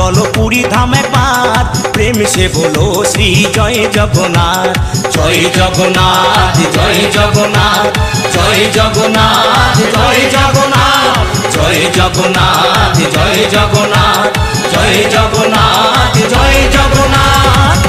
चलो पुरी धाम एक बार प्रेम से बोलो श्री जय जगन्नाथ। जय जगन्नाथ जय जगन्नाथ जय जगन्नाथ जय जगन्नाथ जय जगन्नाथ जय जगन्नाथ जय जगन्नाथ जय जगन्नाथ।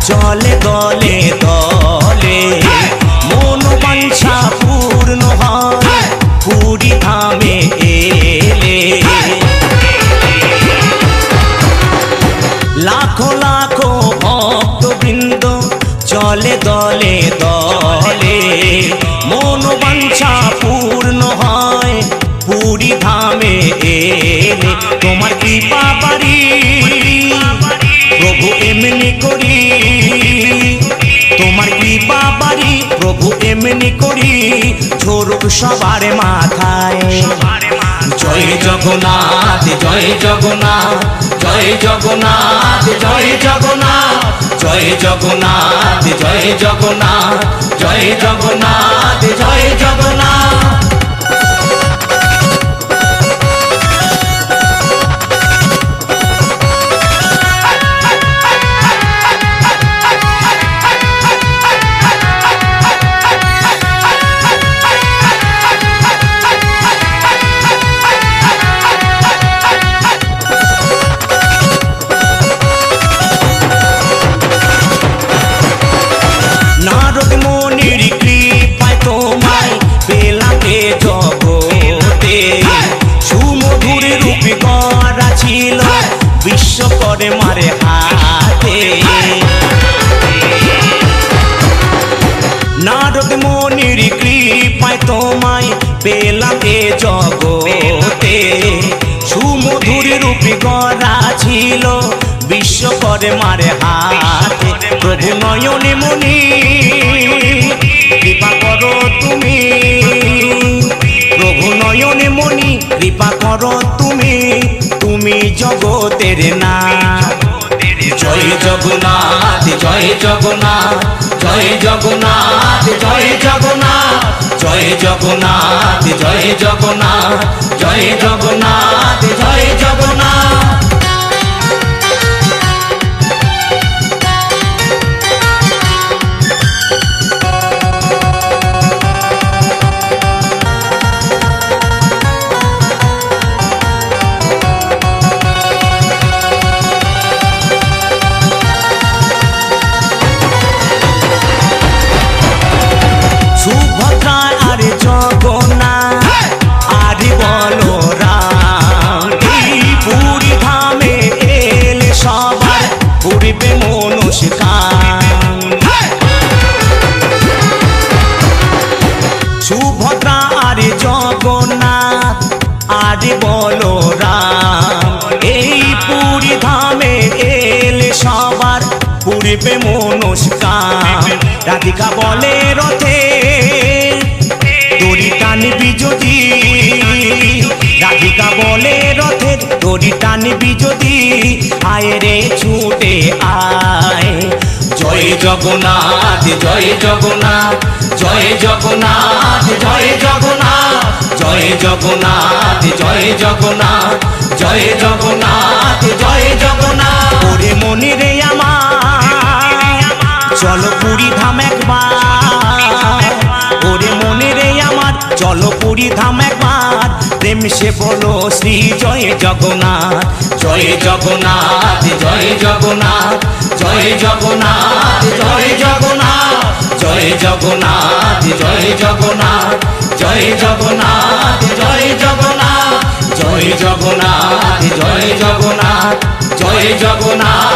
चले दले दले मनोबांछा पूर्ण हय पुरी धामे एले। लाखो लाखो भक्तबृंद चले दले दले मनोबांछा पूर्ण हय पुरी धामे एले। तोमार कृपा बारी प्रभु एमनी करी, तोमार कृपा बारी प्रभु एमनी करी झोरुक सबार माथाय। जय जगन्नाथ जय जगन्नाथ जय जगन्नाथ जय जगन्नाथ जय जगन्नाथ जय जगन्नाथ जय जगन्नाथ जय जगन्नाथ। नारद मुनिर कृपाय तोमाय पेलाते जगते सुमधुर रूप गड़ा छिल विश्वकर्मार हाथे। नारद मुनिर कृपाय तोमाय पेलाते जगते सुमधुर रूप गड़ा छिल विश्वकर्मार हाथे। प्रभु नयने मणि कृपा करो तुमी, प्रभु नयने मणि कृपा करो तुमी, तुमी जगतेर नाथ। जय जगन्नाथ जय जगन्नाथ जय जगन्नाथ जय जगन्नाथ जय जगन्नाथ जय जगन्नाथ जय जगन्नाथ जय जगन्नाथ। सुभद्रा आरे जगन्नाथ आरे बलराम पुरी धामे एले सबार पुरिबे मनस्काम। सुभद्रा आरे जगन्नाथ आरे बलराम पुरी धामे एले सबार पुरिबे मनस्काम। राधिका बोले रथे दড়ি টানবি যদি, রাধিকা বলে রথের দড়ি টানবি যদি আয় রে ছুটে আয়। জয় জগন্নাথ জয় জগন্নাথ জয় জগন্নাথ জয় জগন্নাথ জয় জগন্নাথ জয় জগন্নাথ জয় জগন্নাথ জয় জগন্নাথ। ওরে মনি রে আমার চলো পুরী ধাম একবার, ওরে মনে রে আমার চলো পুরী ধাম একবার প্রেম সে বলো শ্রী জয় জগন্নাথ। জয় জগন্নাথ জয় জগন্নাথ জয় জগন্নাথ জয় জগন্নাথ জয় জগন্নাথ জয় জগন্নাথ জয় জগন্নাথ জয় জগন্নাথ জয় জগন্নাথ জয় জগন্নাথ জয় জগন্নাথ।